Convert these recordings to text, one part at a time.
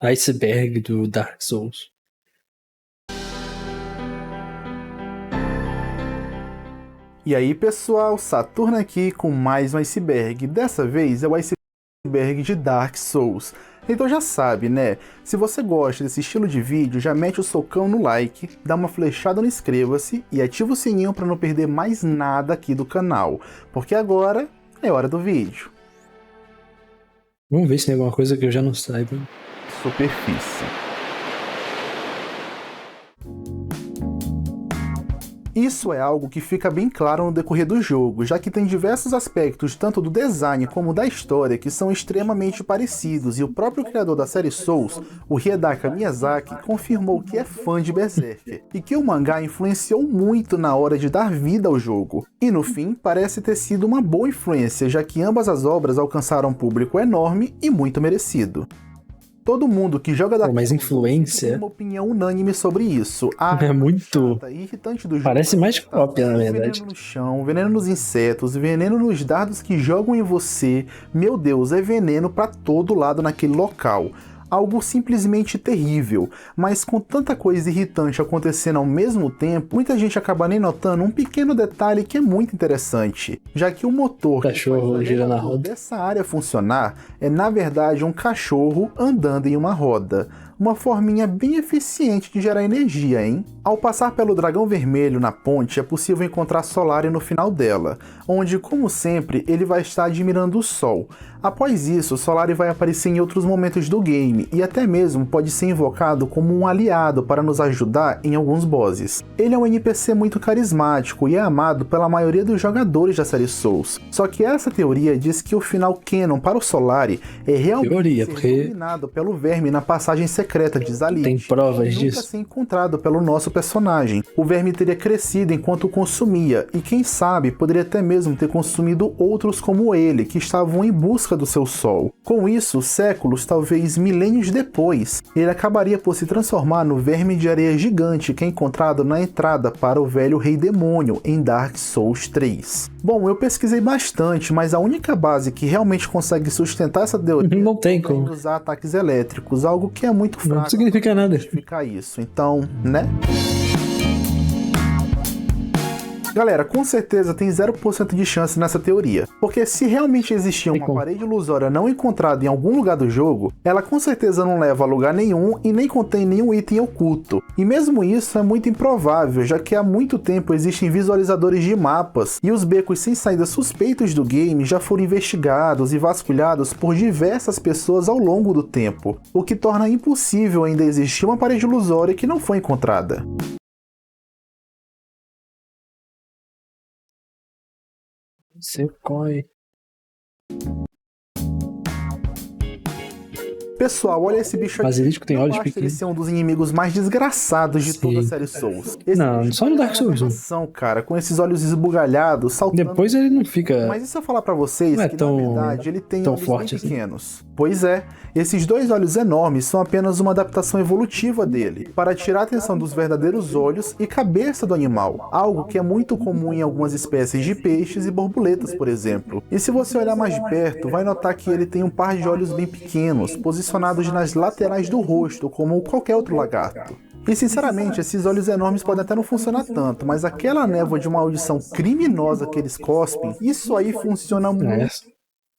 iceberg do Dark Souls. E aí pessoal, Saturno aqui com mais um iceberg. Dessa vez é o iceberg de Dark Souls. Então já sabe, né? Se você gosta desse estilo de vídeo, já mete o socão no like, dá uma flechada no inscreva-se e ativa o sininho para não perder mais nada aqui do canal. Porque agora é hora do vídeo. Vamos ver se tem alguma coisa que eu já não saiba. Superfície. Isso é algo que fica bem claro no decorrer do jogo, já que tem diversos aspectos tanto do design como da história que são extremamente parecidos, e o próprio criador da série Souls, o Hidetaka Miyazaki, confirmou que é fã de Berserk, e que o mangá influenciou muito na hora de dar vida ao jogo. E no fim, parece ter sido uma boa influência, já que ambas as obras alcançaram um público enorme e muito merecido. Todo mundo que joga Dark Mas Souls influência tem uma opinião unânime sobre isso. é muito... Irritante do jogo. Parece mais cópia, na verdade. Veneno no chão, veneno nos insetos, veneno nos dardos que jogam em você. Meu Deus, é veneno pra todo lado naquele local. Algo simplesmente terrível, mas com tanta coisa irritante acontecendo ao mesmo tempo, muita gente acaba nem notando um pequeno detalhe que é muito interessante, já que o motor Cachorro gira na roda dessa área funcionar é na verdade um cachorro andando em uma roda. Uma forminha bem eficiente de gerar energia, hein? Ao passar pelo dragão vermelho na ponte, é possível encontrar Solari no final dela, onde, como sempre, ele vai estar admirando o sol. Após isso, Solari vai aparecer em outros momentos do game, e até mesmo pode ser invocado como um aliado para nos ajudar em alguns bosses. Ele é um NPC muito carismático e é amado pela maioria dos jogadores da série Souls. Só que essa teoria diz que o final canon para o Solari é realmente dominado pelo verme na passagem secreta de Zalit. Tem provas disso. Nunca ser encontrado pelo nosso personagem. O verme teria crescido enquanto o consumia, e quem sabe poderia até mesmo ter consumido outros como ele, que estavam em busca do seu sol. Com isso, séculos, talvez milênios depois, ele acabaria por se transformar no verme de areia gigante que é encontrado na entrada para o velho Rei Demônio em Dark Souls 3. Bom, eu pesquisei bastante, mas a única base que realmente consegue sustentar essa teoria não tem como usar ataques elétricos, algo que é muito fraco. Não significa nada. Justificar isso. Então, né? Galera, com certeza tem 0% de chance nessa teoria, porque se realmente existia uma parede ilusória não encontrada em algum lugar do jogo, ela com certeza não leva a lugar nenhum e nem contém nenhum item oculto. E mesmo isso é muito improvável, já que há muito tempo existem visualizadores de mapas, e os becos sem saída suspeitos do game já foram investigados e vasculhados por diversas pessoas ao longo do tempo, o que torna impossível ainda existir uma parede ilusória que não foi encontrada. Secói. Pessoal, olha esse bicho aqui. Basilisco tem olhos pequenos. Ele ser um dos inimigos mais desgraçados de toda a série Souls. Não, só no Dark Souls 1. Cara, com esses olhos esbugalhados, saltando. Depois ele não fica... Mas e se eu falar pra vocês que na verdade ele tem olhos bem pequenos? Pois é, esses dois olhos enormes são apenas uma adaptação evolutiva dele, para tirar a atenção dos verdadeiros olhos e cabeça do animal, algo que é muito comum em algumas espécies de peixes e borboletas, por exemplo. E se você olhar mais de perto, vai notar que ele tem um par de olhos bem pequenos, posicionados nas laterais do rosto, como qualquer outro lagarto. E sinceramente, esses olhos enormes podem até não funcionar tanto, mas aquela névoa de uma audição criminosa que eles cospem, isso aí funciona muito.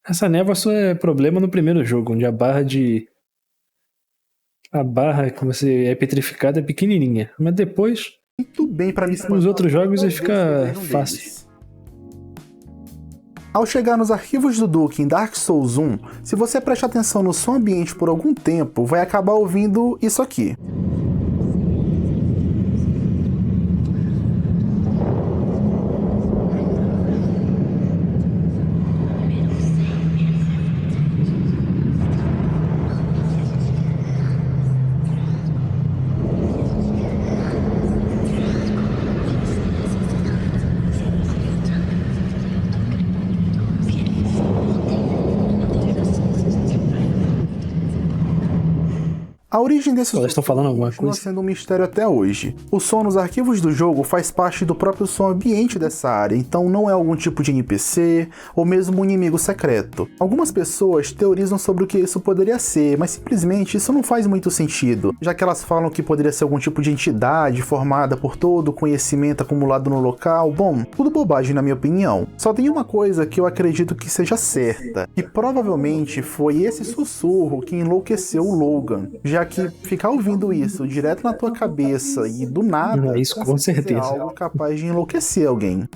Essa névoa só é problema no primeiro jogo, onde a barra que você é petrificada é pequenininha, mas depois muito bem para me nos outros jogos ele fica fácil. Ao chegar nos arquivos do Duke em Dark Souls 1, se você prestar atenção no som ambiente por algum tempo, vai acabar ouvindo isso aqui. A origem desse Elas estão falando alguma continua coisa? sendo um mistério até hoje. O som nos arquivos do jogo faz parte do próprio som ambiente dessa área, então não é algum tipo de NPC ou mesmo um inimigo secreto. Algumas pessoas teorizam sobre o que isso poderia ser, mas simplesmente isso não faz muito sentido, já que elas falam que poderia ser algum tipo de entidade formada por todo o conhecimento acumulado no local. Bom, tudo bobagem na minha opinião. Só tem uma coisa que eu acredito que seja certa, e provavelmente foi esse sussurro que enlouqueceu o Logan, já que ficar ouvindo isso direto na tua cabeça e do nada, Isso com certeza. é algo capaz de enlouquecer alguém.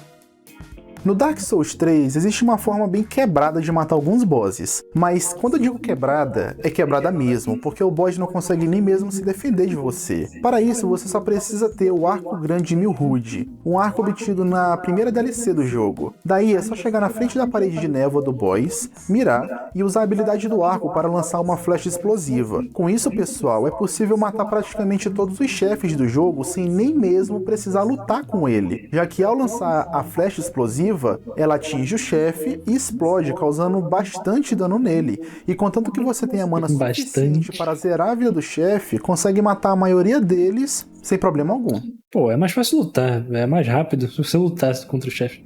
No Dark Souls 3, existe uma forma bem quebrada de matar alguns bosses, mas quando eu digo quebrada, é quebrada mesmo, porque o boss não consegue nem mesmo se defender de você. Para isso, você só precisa ter o Arco Grande de Milhood, um arco obtido na primeira DLC do jogo. Daí é só chegar na frente da parede de névoa do boss, mirar e usar a habilidade do arco para lançar uma flecha explosiva. Com isso, pessoal, é possível matar praticamente todos os chefes do jogo sem nem mesmo precisar lutar com ele, já que ao lançar a flecha explosiva, ela atinge o chefe e explode, causando bastante dano nele. E contanto que você tenha mana suficiente para zerar a vida do chefe, consegue matar a maioria deles sem problema algum. Pô, é mais fácil lutar, é mais rápido se você lutasse contra o chefe.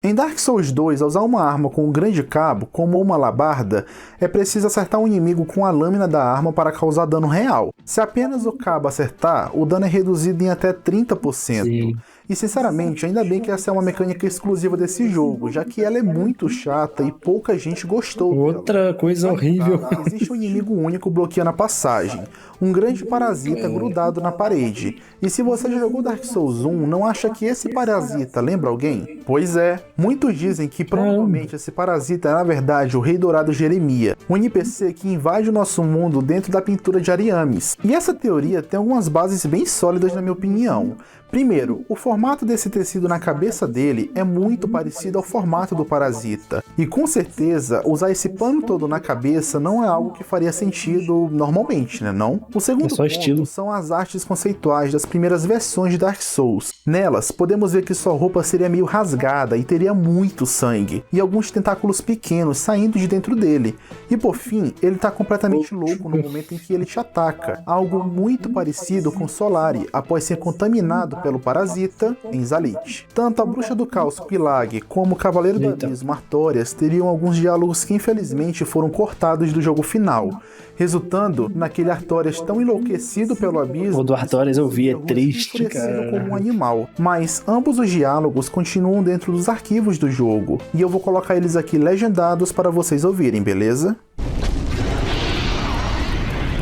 Em Dark Souls 2, ao usar uma arma com um grande cabo, como uma alabarda, é preciso acertar um inimigo com a lâmina da arma para causar dano real. Se apenas o cabo acertar, o dano é reduzido em até 30%. Sim. E sinceramente, ainda bem que essa é uma mecânica exclusiva desse jogo, já que ela é muito chata e pouca gente gostou dela. Outra coisa horrível. Existe um inimigo único bloqueando a passagem, um grande parasita grudado na parede. E se você já jogou Dark Souls 1, não acha que esse parasita lembra alguém? Pois é, muitos dizem que provavelmente esse parasita é na verdade o Rei Dourado Jeremiah, um NPC que invade o nosso mundo dentro da pintura de Ariames. E essa teoria tem algumas bases bem sólidas na minha opinião. Primeiro, o formato desse tecido na cabeça dele é muito parecido ao formato do parasita. E com certeza, usar esse pano todo na cabeça não é algo que faria sentido normalmente, né não? O segundo só estilo. ponto são as artes conceituais das primeiras versões de Dark Souls. Nelas, podemos ver que sua roupa seria meio rasgada e teria muito sangue, e alguns tentáculos pequenos saindo de dentro dele. E por fim, ele tá completamente louco no momento em que ele te ataca, algo muito parecido com Solari após ser contaminado pelo parasita em Zalit. Tanto a Bruxa do Caos Pilag como o Cavaleiro do Abismo Artorias teriam alguns diálogos que infelizmente foram cortados do jogo final, resultando naquele Artorias tão enlouquecido pelo abismo. O do Artorias eu vi, é triste, enfurecido cara. como um animal. Mas ambos os diálogos continuam dentro dos arquivos do jogo, e eu vou colocar eles aqui legendados para vocês ouvirem, beleza?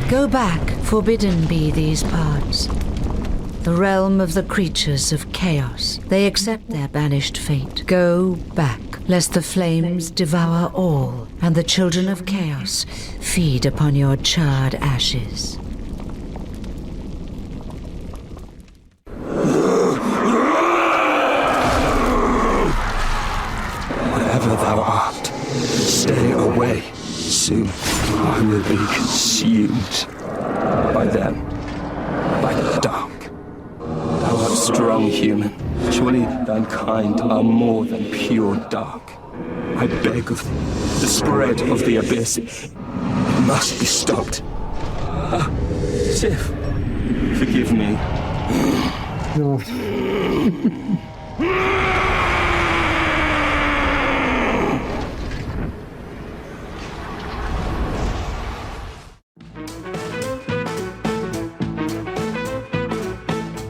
Go back, forbidden be these parts. The realm of the creatures of chaos. They accept their banished fate. Go back, lest the flames devour all, and the children of chaos feed upon your charred ashes. Whatever thou art, stay away. Soon I will be consumed by them, by the dark. Thou art strong, human. Surely mankind are more than pure dark. I beg of thee, the spread of the abyss must be stopped. Sif, forgive me.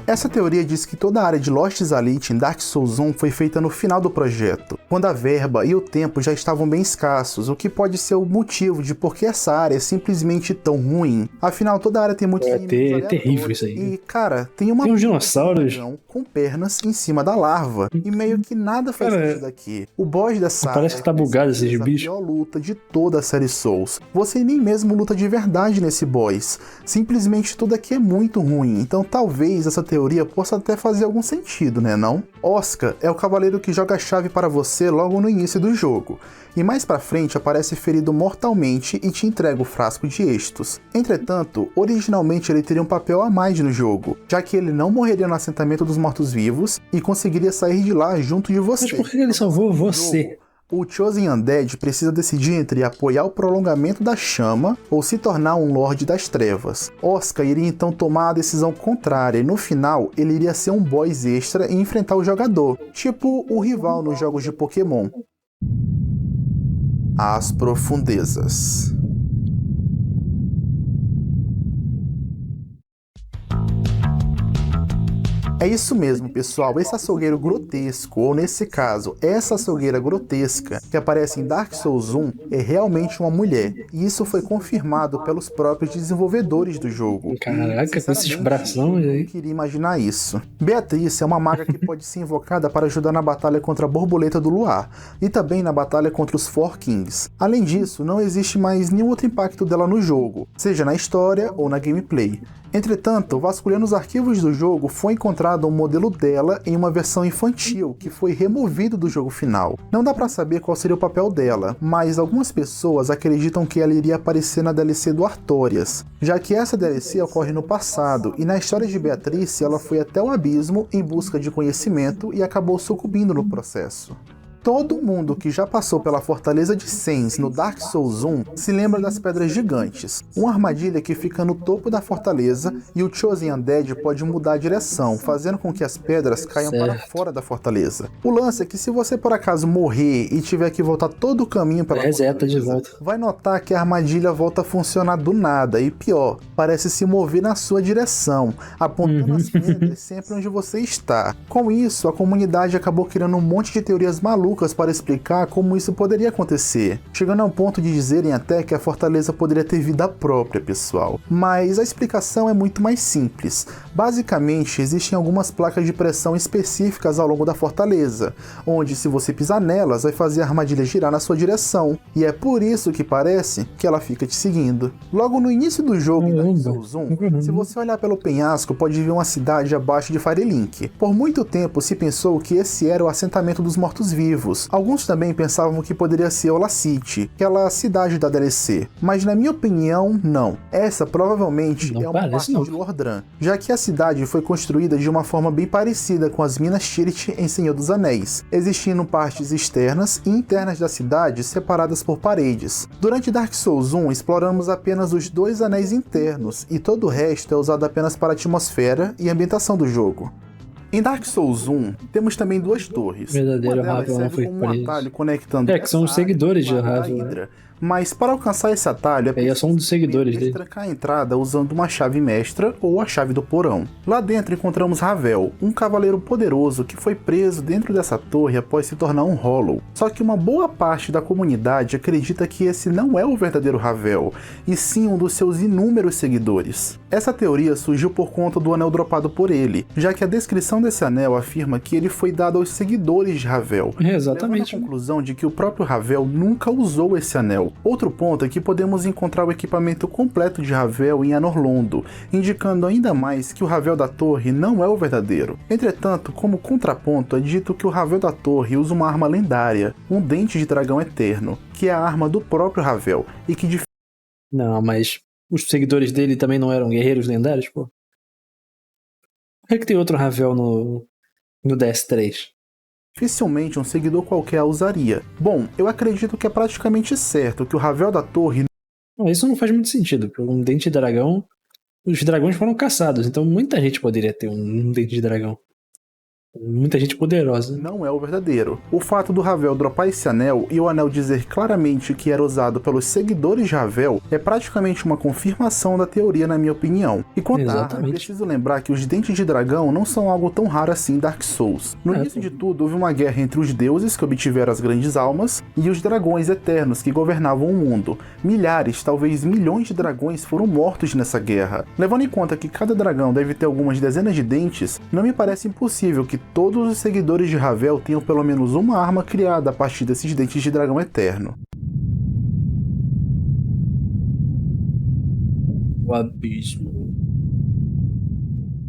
Essa teoria diz que toda a área de Lost Zalit em Dark Souls 1 foi feita no final do projeto, quando a verba e o tempo já estavam bem escassos, o que pode ser o motivo de por que essa área é simplesmente tão ruim. Afinal, toda a área tem muitos inimigos É terrível isso aí. e, cara, tem uma Tem uns dinossauros com pernas em cima da larva, e meio que nada faz Cara, sentido aqui. O boss dessa área parece que tá bugado esses é a bichos. pior luta de toda a série Souls. Você nem mesmo luta de verdade nesse boss. Simplesmente tudo aqui é muito ruim, então talvez essa teoria possa até fazer algum sentido, né não? Oscar é o cavaleiro que joga a chave para você logo no início do jogo, e mais pra frente aparece ferido mortalmente e te entrega o frasco de Estus. Entretanto, originalmente ele teria um papel a mais no jogo, já que ele não morreria no assentamento dos mortos-vivos e conseguiria sair de lá junto de você. Mas por que ele salvou você? O Chosen Undead precisa decidir entre apoiar o prolongamento da chama ou se tornar um Lorde das Trevas. Oscar iria então tomar a decisão contrária e no final ele iria ser um boss extra e enfrentar o jogador, tipo o rival nos jogos de Pokémon. As Profundezas. É isso mesmo, pessoal. Esse açougueiro grotesco, ou nesse caso, essa açougueira grotesca que aparece em Dark Souls 1 é realmente uma mulher. E isso foi confirmado pelos próprios desenvolvedores do jogo. Caraca, com esses bração aí. Eu não queria imaginar isso. Beatriz é uma maga que pode ser invocada para ajudar na batalha contra a Borboleta do Luar e também na batalha contra os Four Kings. Além disso, não existe mais nenhum outro impacto dela no jogo, seja na história ou na gameplay. Entretanto, vasculhando os arquivos do jogo, foi encontrado um modelo dela em uma versão infantil, que foi removido do jogo final. Não dá pra saber qual seria o papel dela, mas algumas pessoas acreditam que ela iria aparecer na DLC do Artorias, já que essa DLC ocorre no passado, e na história de Beatrice ela foi até o abismo em busca de conhecimento e acabou sucumbindo no processo. Todo mundo que já passou pela Fortaleza de Sens no Dark Souls 1 se lembra das Pedras Gigantes, uma armadilha que fica no topo da fortaleza e o Chosen Undead pode mudar a direção, fazendo com que as pedras caiam para fora da fortaleza. O lance é que se você por acaso morrer e tiver que voltar todo o caminho pela reseta de volta, vai notar que a armadilha volta a funcionar do nada e pior, parece se mover na sua direção, apontando as pedras sempre onde você está. Com isso, a comunidade acabou criando um monte de teorias malucas para explicar como isso poderia acontecer, chegando ao ponto de dizerem até que a fortaleza poderia ter vida própria, pessoal. Mas a explicação é muito mais simples. Basicamente, existem algumas placas de pressão específicas ao longo da fortaleza, onde se você pisar nelas, vai fazer a armadilha girar na sua direção, e é por isso que parece que ela fica te seguindo. Logo no início do jogo, em Dark Souls 1, se você olhar pelo penhasco, pode ver uma cidade abaixo de Firelink. Por muito tempo se pensou que esse era o assentamento dos mortos-vivos. Alguns também pensavam que poderia ser Ola City, aquela cidade da DLC, mas na minha opinião, não. Essa provavelmente é uma parte de Lordran, já que a cidade foi construída de uma forma bem parecida com as Minas Tirith em Senhor dos Anéis, existindo partes externas e internas da cidade separadas por paredes. Durante Dark Souls 1, exploramos apenas os 2 anéis internos, e todo o resto é usado apenas para a atmosfera e ambientação do jogo. Em Dark Souls 1, temos também 2 torres. Verdadeiro uma delas Ravel não serve foi como um preso. atalho conectando É, que são os seguidores de Ravel, né? Hydra. Mas para alcançar esse atalho É só um dos seguidores dele. trancar a entrada usando uma chave mestra ou a chave do porão. Lá dentro encontramos Ravel, um cavaleiro poderoso que foi preso dentro dessa torre após se tornar um Hollow. Só que uma boa parte da comunidade acredita que esse não é o verdadeiro Ravel, e sim um dos seus inúmeros seguidores. Essa teoria surgiu por conta do anel dropado por ele, já que a descrição desse anel afirma que ele foi dado aos seguidores de Ravel, Exatamente. levando à conclusão de que o próprio Ravel nunca usou esse anel. Outro ponto é que podemos encontrar o equipamento completo de Ravel em Anor Londo, indicando ainda mais que o Ravel da torre não é o verdadeiro. Entretanto, como contraponto, é dito que o Ravel da torre usa uma arma lendária, um dente de dragão eterno, que é a arma do próprio Ravel, e que Não, mas os seguidores dele também não eram guerreiros lendários, pô? Por que tem outro Ravel no DS3? dificilmente um seguidor qualquer a usaria. Bom, eu acredito que é praticamente certo que o Ravel da torre Não, isso não faz muito sentido, porque um dente de dragão... Os dragões foram caçados, então muita gente poderia ter um dente de dragão. Muita gente poderosa. não é o verdadeiro. O fato do Ravel dropar esse anel e o anel dizer claramente que era usado pelos seguidores de Ravel é praticamente uma confirmação da teoria, na minha opinião. E quanto à arma, é preciso lembrar que os dentes de dragão não são algo tão raro assim em Dark Souls. No início de tudo, houve uma guerra entre os deuses que obtiveram as grandes almas e os dragões eternos que governavam o mundo. Milhares, talvez milhões de dragões foram mortos nessa guerra. Levando em conta que cada dragão deve ter algumas dezenas de dentes, não me parece impossível que todos os seguidores de Ravel tenham pelo menos uma arma criada a partir desses dentes de dragão eterno. O abismo.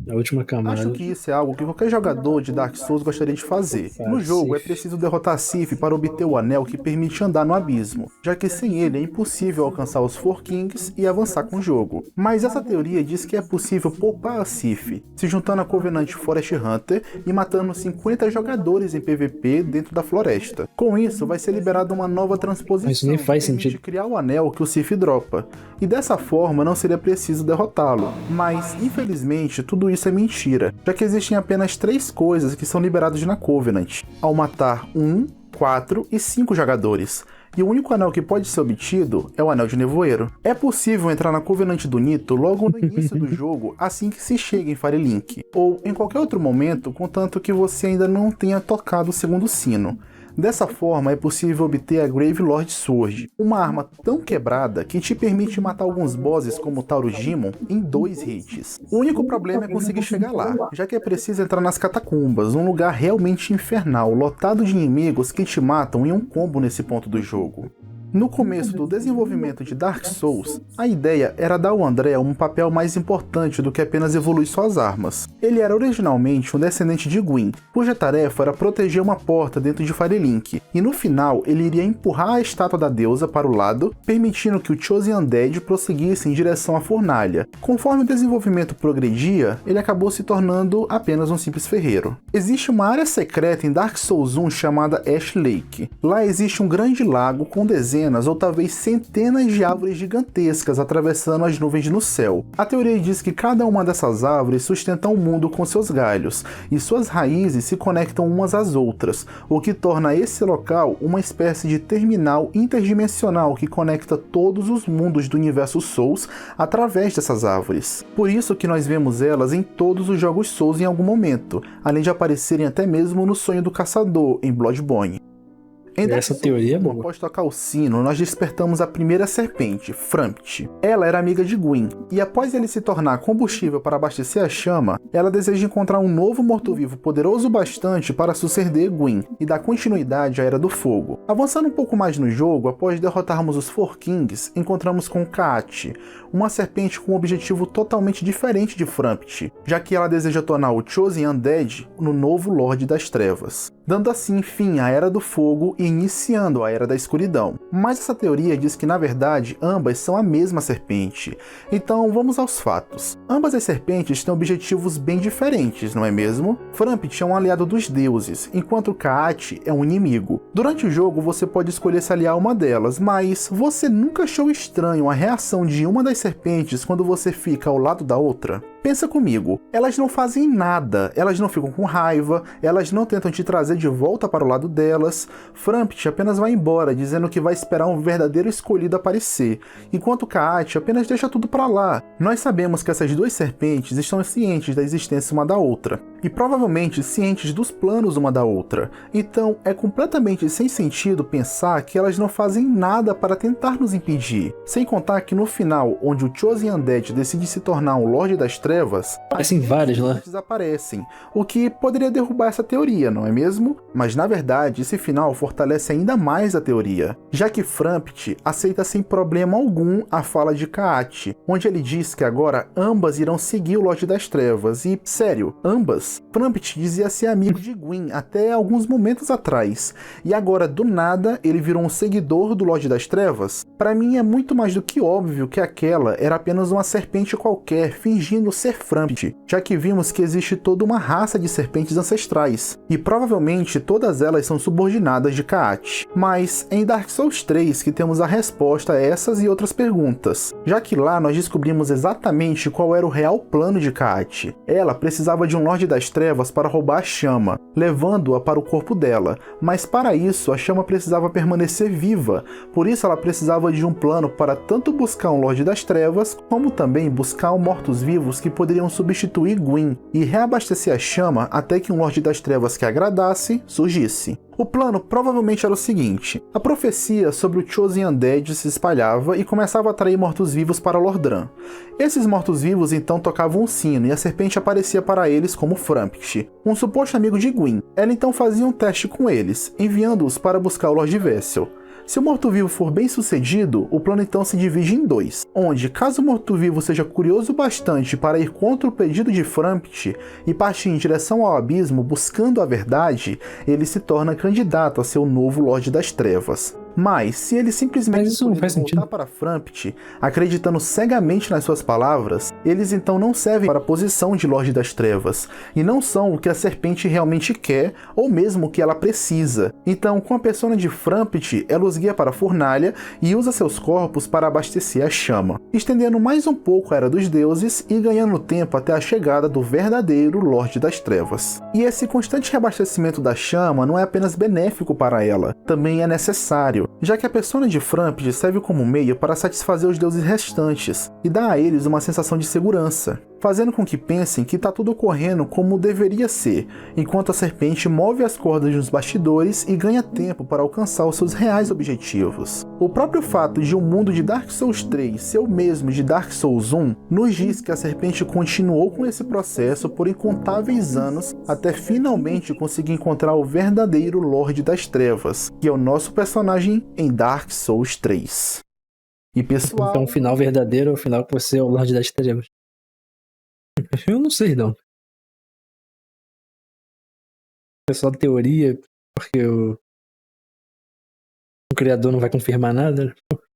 A última camada. Acho que isso é algo que qualquer jogador de Dark Souls gostaria de fazer. No jogo é preciso derrotar Sif para obter o anel que permite andar no abismo, já que sem ele é impossível alcançar os Four Kings e avançar com o jogo. Mas essa teoria diz que é possível poupar a Sif, se juntando a Covenant Forest Hunter e matando 50 jogadores em PVP dentro da floresta. Com isso, vai ser liberada uma nova transposição isso nem faz que permite sentido. criar o anel que o Sif dropa, e dessa forma não seria preciso derrotá-lo. Mas, infelizmente, tudo isso é mentira, já que existem apenas 3 coisas que são liberadas na Covenant, ao matar 1, 4 e 5 jogadores. E o único anel que pode ser obtido é o Anel de Nevoeiro. É possível entrar na Covenant do Nito logo no início do jogo, assim que se chega em Firelink, ou em qualquer outro momento, contanto que você ainda não tenha tocado o segundo sino. Dessa forma, é possível obter a Gravelord Sword, uma arma tão quebrada que te permite matar alguns bosses como o Taurus Demon em 2 hits. O único problema é conseguir chegar lá, já que é preciso entrar nas catacumbas, um lugar realmente infernal, lotado de inimigos que te matam em um combo nesse ponto do jogo. No começo do desenvolvimento de Dark Souls, a ideia era dar ao André um papel mais importante do que apenas evoluir suas armas. Ele era originalmente um descendente de Gwyn, cuja tarefa era proteger uma porta dentro de Firelink, e no final ele iria empurrar a estátua da deusa para o lado, permitindo que o Chosen Undead prosseguisse em direção à fornalha. Conforme o desenvolvimento progredia, ele acabou se tornando apenas um simples ferreiro. Existe uma área secreta em Dark Souls 1 chamada Ash Lake. Lá existe um grande lago com dezenas ou talvez centenas de árvores gigantescas atravessando as nuvens no céu. A teoria diz que cada uma dessas árvores sustenta um mundo com seus galhos, e suas raízes se conectam umas às outras, o que torna esse local uma espécie de terminal interdimensional que conecta todos os mundos do universo Souls através dessas árvores. Por isso que nós vemos elas em todos os jogos Souls em algum momento, além de aparecerem até mesmo no Sonho do Caçador, em Bloodborne. Essa teoria é boa. Após tocar o sino, nós despertamos a primeira serpente, Frampt. Ela era amiga de Gwyn, e após ele se tornar combustível para abastecer a chama, ela deseja encontrar um novo morto-vivo poderoso bastante para suceder Gwyn e dar continuidade à Era do Fogo. Avançando um pouco mais no jogo, após derrotarmos os Four Kings, encontramos com Kaat, uma serpente com um objetivo totalmente diferente de Frampt, já que ela deseja tornar o Chosen Undead no novo Lorde das Trevas, dando assim fim à Era do Fogo e iniciando a Era da Escuridão. Mas essa teoria diz que na verdade ambas são a mesma serpente. Então vamos aos fatos. Ambas as serpentes têm objetivos bem diferentes, não é mesmo? Frampt é um aliado dos deuses, enquanto Kaat é um inimigo. Durante o jogo você pode escolher se aliar a uma delas, mas você nunca achou estranho a reação de uma das serpentes quando você fica ao lado da outra? Pensa comigo, elas não fazem nada, elas não ficam com raiva, elas não tentam te trazer de volta para o lado delas. Frampt apenas vai embora, dizendo que vai esperar um verdadeiro escolhido aparecer, enquanto Kaat apenas deixa tudo pra lá. Nós sabemos que essas duas serpentes estão cientes da existência uma da outra, e provavelmente cientes dos planos uma da outra, então é completamente sem sentido pensar que elas não fazem nada para tentar nos impedir. Sem contar que no final, onde o Chosen Undead decide se tornar um Lorde das Trevas, Aparecem várias lá. Desaparecem, o que poderia derrubar essa teoria, não é mesmo? Mas na verdade, esse final fortalece ainda mais a teoria, já que Frampt aceita sem problema algum a fala de Kaat, onde ele diz que agora ambas irão seguir o Lorde das Trevas, e, sério, ambas? Frampt dizia ser amigo de Gwyn até alguns momentos atrás, e agora do nada ele virou um seguidor do Lorde das Trevas? Para mim é muito mais do que óbvio que aquela era apenas uma serpente qualquer fingindo ser Frampt, já que vimos que existe toda uma raça de serpentes ancestrais, e provavelmente todas elas são subordinadas de Kaat. Mas é em Dark Souls 3 que temos a resposta a essas e outras perguntas, já que lá nós descobrimos exatamente qual era o real plano de Kaat. Ela precisava de um Lorde das Trevas para roubar a chama, levando-a para o corpo dela, mas para isso a chama precisava permanecer viva, por isso ela precisava de um plano para tanto buscar um Lorde das Trevas, como também buscar um mortos-vivos que poderiam substituir Gwyn e reabastecer a chama até que um Lorde das Trevas que agradasse surgisse. O plano provavelmente era o seguinte: a profecia sobre o Chosen Undead se espalhava e começava a atrair mortos-vivos para Lordran. Esses mortos-vivos então tocavam um sino e a serpente aparecia para eles como Frampt, um suposto amigo de Gwyn. Ela então fazia um teste com eles, enviando-os para buscar o Lord Vessel. Se o morto-vivo for bem sucedido, o plano então se divide em dois, onde caso o morto-vivo seja curioso bastante para ir contra o pedido de Frampt e partir em direção ao abismo buscando a verdade, ele se torna candidato a ser o novo Lorde das Trevas. Mas, se ele simplesmente Mas isso não faz voltar sentido. para Frampt, acreditando cegamente nas suas palavras, eles então não servem para a posição de Lorde das Trevas, e não são o que a serpente realmente quer, ou mesmo o que ela precisa. Então, com a persona de Frampt, ela os guia para a fornalha e usa seus corpos para abastecer a chama, estendendo mais um pouco a Era dos Deuses e ganhando tempo até a chegada do verdadeiro Lorde das Trevas. E esse constante reabastecimento da chama não é apenas benéfico para ela, também é necessário, já que a persona de Frampt serve como meio para satisfazer os deuses restantes e dá a eles uma sensação de segurança, fazendo com que pensem que está tudo ocorrendo como deveria ser, enquanto a serpente move as cordas nos bastidores e ganha tempo para alcançar os seus reais objetivos. O próprio fato de o mundo de Dark Souls 3 ser o mesmo de Dark Souls 1 nos diz que a serpente continuou com esse processo por incontáveis anos até finalmente conseguir encontrar o verdadeiro Lorde das Trevas, que é o nosso personagem em Dark Souls 3. E pessoal... Então o final verdadeiro é o final que você é o Lorde das Trevas. Eu não sei, não. É só teoria, porque o criador não vai confirmar nada.